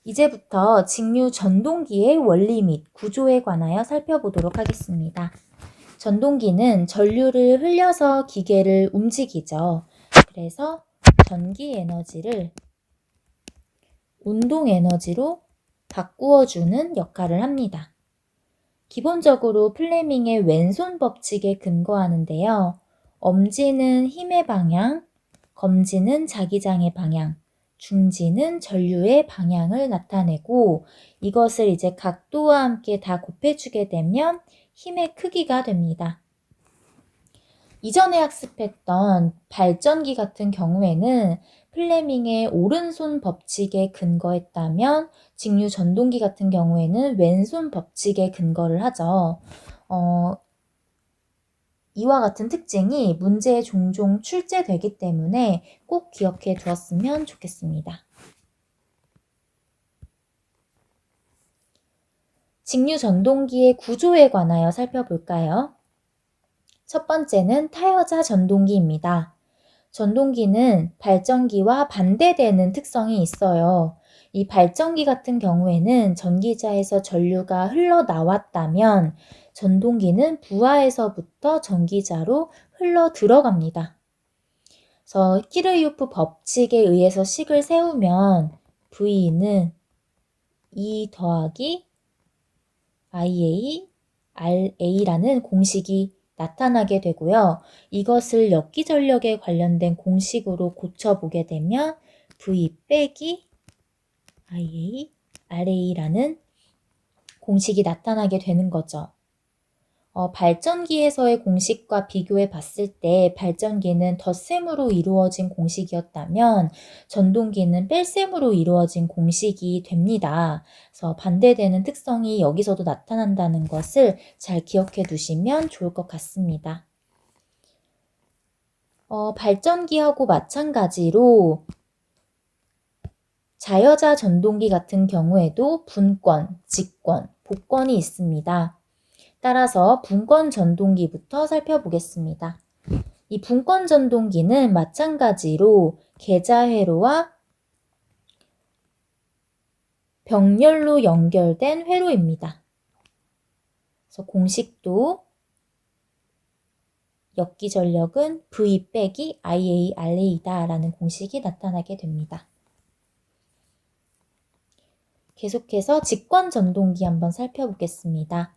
이제부터 직류 전동기의 원리 및 구조에 관하여 살펴보도록 하겠습니다. 전동기는 전류를 흘려서 기계를 움직이죠. 그래서 전기 에너지를 운동 에너지로 바꾸어주는 역할을 합니다. 기본적으로 플레밍의 왼손 법칙에 근거하는데요. 엄지는 힘의 방향, 검지는 자기장의 방향, 중지는 전류의 방향을 나타내고 이것을 이제 각도와 함께 다 곱해주게 되면 힘의 크기가 됩니다. 이전에 학습했던 발전기 같은 경우에는 플레밍의 오른손 법칙에 근거했다면 직류 전동기 같은 경우에는 왼손 법칙에 근거를 하죠. 이와 같은 특징이 문제에 종종 출제되기 때문에 꼭 기억해 두었으면 좋겠습니다. 직류 전동기의 구조에 관하여 살펴볼까요? 첫 번째는 타여자 전동기입니다. 전동기는 발전기와 반대되는 특성이 있어요. 이 발전기 같은 경우에는 전기자에서 전류가 흘러나왔다면 전동기는 부하에서부터 전기자로 흘러 들어갑니다. 그래서 키르요프 법칙에 의해서 식을 세우면 V는 E 더하기 IA RA라는 공식이 나타나게 되고요. 이것을 역기전력에 관련된 공식으로 고쳐보게 되면 V 빼기 IA RA라는 공식이 나타나게 되는 거죠. 발전기에서의 공식과 비교해 봤을 때 발전기는 덧셈으로 이루어진 공식이었다면 전동기는 뺄셈으로 이루어진 공식이 됩니다. 그래서 반대되는 특성이 여기서도 나타난다는 것을 잘 기억해 두시면 좋을 것 같습니다. 발전기하고 마찬가지로 자여자 전동기 같은 경우에도 분권, 직권, 복권이 있습니다. 따라서 분권 전동기부터 살펴보겠습니다. 이 분권 전동기는 마찬가지로 계좌회로와 병렬로 연결된 회로입니다. 그래서 공식도 역기전력은 V 빼기 IA RA다 라는 공식이 나타나게 됩니다. 계속해서 직권 전동기 한번 살펴보겠습니다.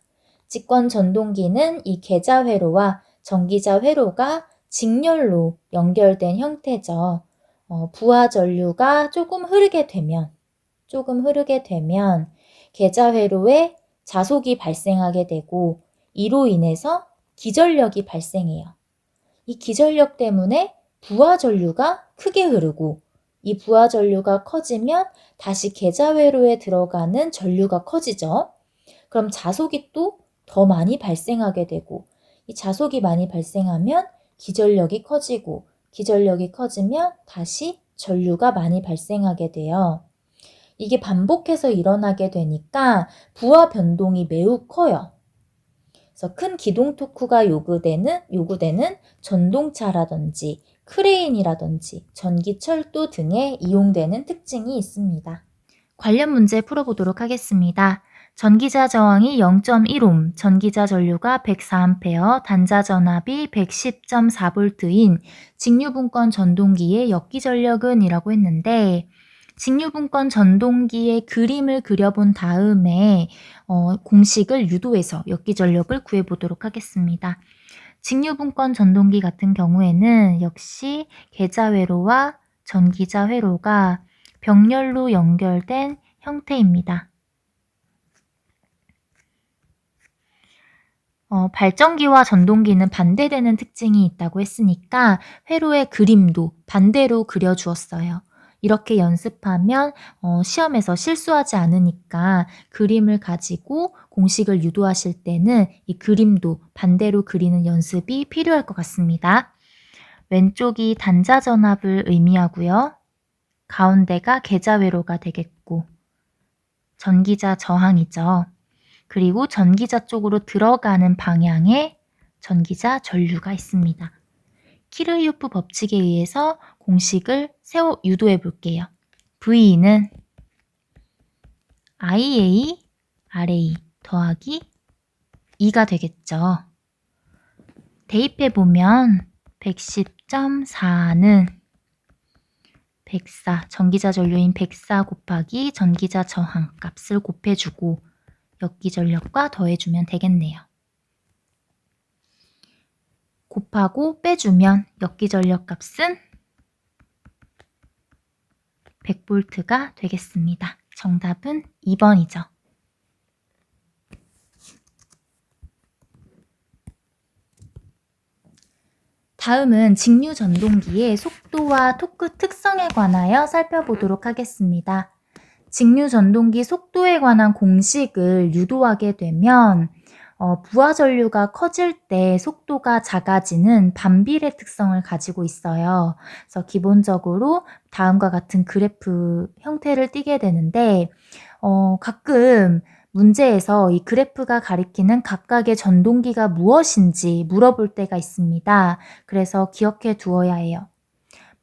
직권 전동기는 이 계좌회로와 전기자 회로가 직렬로 연결된 형태죠. 부하 전류가 조금 흐르게 되면 계좌회로에 자속이 발생하게 되고 이로 인해서 기전력이 발생해요. 이 기전력 때문에 부하 전류가 크게 흐르고 이 부하 전류가 커지면 다시 계좌회로에 들어가는 전류가 커지죠. 그럼 자속이 또 더 많이 발생하게 되고 이 자속이 많이 발생하면 기전력이 커지고 기전력이 커지면 다시 전류가 많이 발생하게 돼요. 이게 반복해서 일어나게 되니까 부하 변동이 매우 커요. 그래서 큰 기동 토크가 요구되는 전동차라든지 크레인이라든지 전기철도 등에 이용되는 특징이 있습니다. 관련 문제 풀어보도록 하겠습니다. 전기자 저항이 0.1옴, 전기자 전류가 104A, 단자 전압이 110.4V인 직류분권 전동기의 역기전력은 이라고 했는데 직류분권 전동기의 그림을 그려본 다음에 공식을 유도해서 역기전력을 구해보도록 하겠습니다. 직류분권 전동기 같은 경우에는 역시 계좌회로와 전기자 회로가 병렬로 연결된 형태입니다. 발전기와 전동기는 반대되는 특징이 있다고 했으니까 회로의 그림도 반대로 그려주었어요. 이렇게 연습하면 시험에서 실수하지 않으니까 그림을 가지고 공식을 유도하실 때는 이 그림도 반대로 그리는 연습이 필요할 것 같습니다. 왼쪽이 단자 전압을 의미하고요. 가운데가 계좌회로가 되겠고 전기자 저항이죠. 그리고 전기자 쪽으로 들어가는 방향에 전기자 전류가 있습니다. 키르요프 법칙에 의해서 공식을 유도해 볼게요. V는 IA, RA 더하기 2가 되겠죠. 대입해보면 110.4는 104, 전기자 전류인 104 곱하기 전기자 저항 값을 곱해주고 역기전력과 더해주면 되겠네요. 곱하고 빼주면 역기전력 값은 100V가 되겠습니다. 정답은 2번이죠. 다음은 직류 전동기의 속도와 토크 특성에 관하여 살펴보도록 하겠습니다. 직류 전동기 속도에 관한 공식을 유도하게 되면 부하 전류가 커질 때 속도가 작아지는 반비례 특성을 가지고 있어요. 그래서 기본적으로 다음과 같은 그래프 형태를 띠게 되는데 가끔 문제에서 이 그래프가 가리키는 각각의 전동기가 무엇인지 물어볼 때가 있습니다. 그래서 기억해 두어야 해요.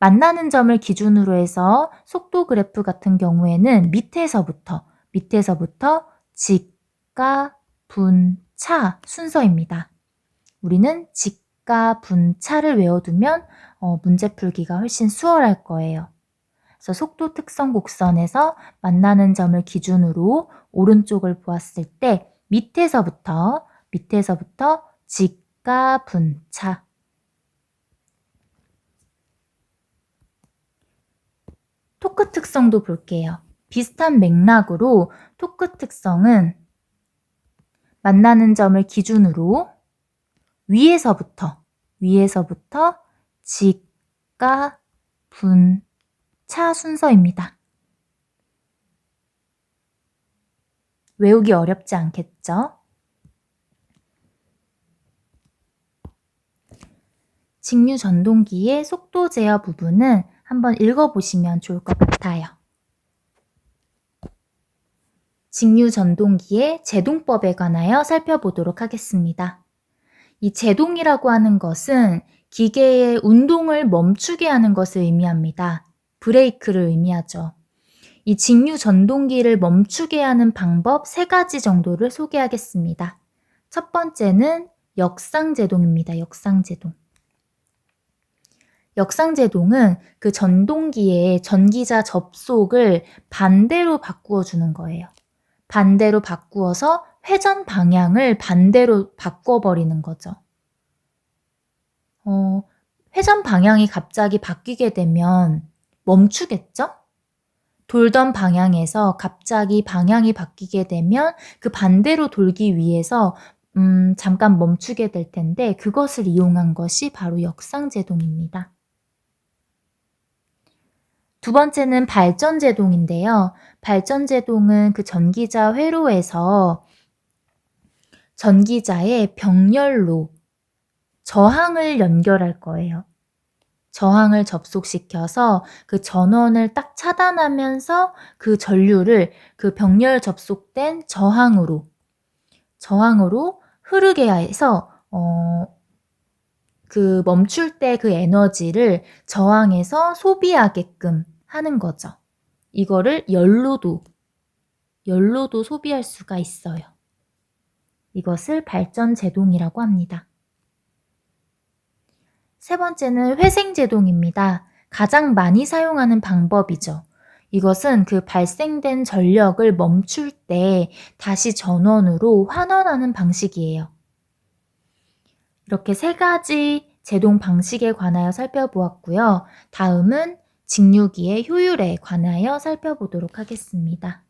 만나는 점을 기준으로 해서 속도 그래프 같은 경우에는 밑에서부터 직가, 분, 차 순서입니다. 우리는 직가, 분, 차를 외워두면 문제 풀기가 훨씬 수월할 거예요. 그래서 속도 특성 곡선에서 만나는 점을 기준으로 오른쪽을 보았을 때 밑에서부터 직가, 분, 차. 토크 특성도 볼게요. 비슷한 맥락으로 토크 특성은 만나는 점을 기준으로 위에서부터 직가, 분, 차 순서입니다. 외우기 어렵지 않겠죠? 직류 전동기의 속도 제어 부분은 한번 읽어보시면 좋을 것 같아요. 직류 전동기의 제동법에 관하여 살펴보도록 하겠습니다. 이 제동이라고 하는 것은 기계의 운동을 멈추게 하는 것을 의미합니다. 브레이크를 의미하죠. 이 직류 전동기를 멈추게 하는 방법 3가지 정도를 소개하겠습니다. 첫 번째는 역상제동입니다. 역상제동은 그 전동기의 전기자 접속을 반대로 바꾸어 주는 거예요. 반대로 바꾸어서 회전 방향을 반대로 바꿔버리는 거죠. 회전 방향이 갑자기 바뀌게 되면 멈추겠죠? 돌던 방향에서 갑자기 방향이 바뀌게 되면 그 반대로 돌기 위해서 잠깐 멈추게 될 텐데 그것을 이용한 것이 바로 역상제동입니다. 두 번째는 발전제동인데요. 발전제동은 그 전기자 회로에서 전기자의 병렬로 저항을 연결할 거예요. 저항을 접속시켜서 그 전원을 딱 차단하면서 그 전류를 그 병렬 접속된 저항으로 흐르게 해서 그 멈출 때 그 에너지를 저항해서 소비하게끔 하는 거죠. 이거를 연로도 소비할 수가 있어요. 이것을 발전제동이라고 합니다. 세 번째는 회생제동입니다. 가장 많이 사용하는 방법이죠. 이것은 그 발생된 전력을 멈출 때 다시 전원으로 환원하는 방식이에요. 이렇게 3가지 제동 방식에 관하여 살펴보았고요. 다음은 직류기의 효율에 관하여 살펴보도록 하겠습니다.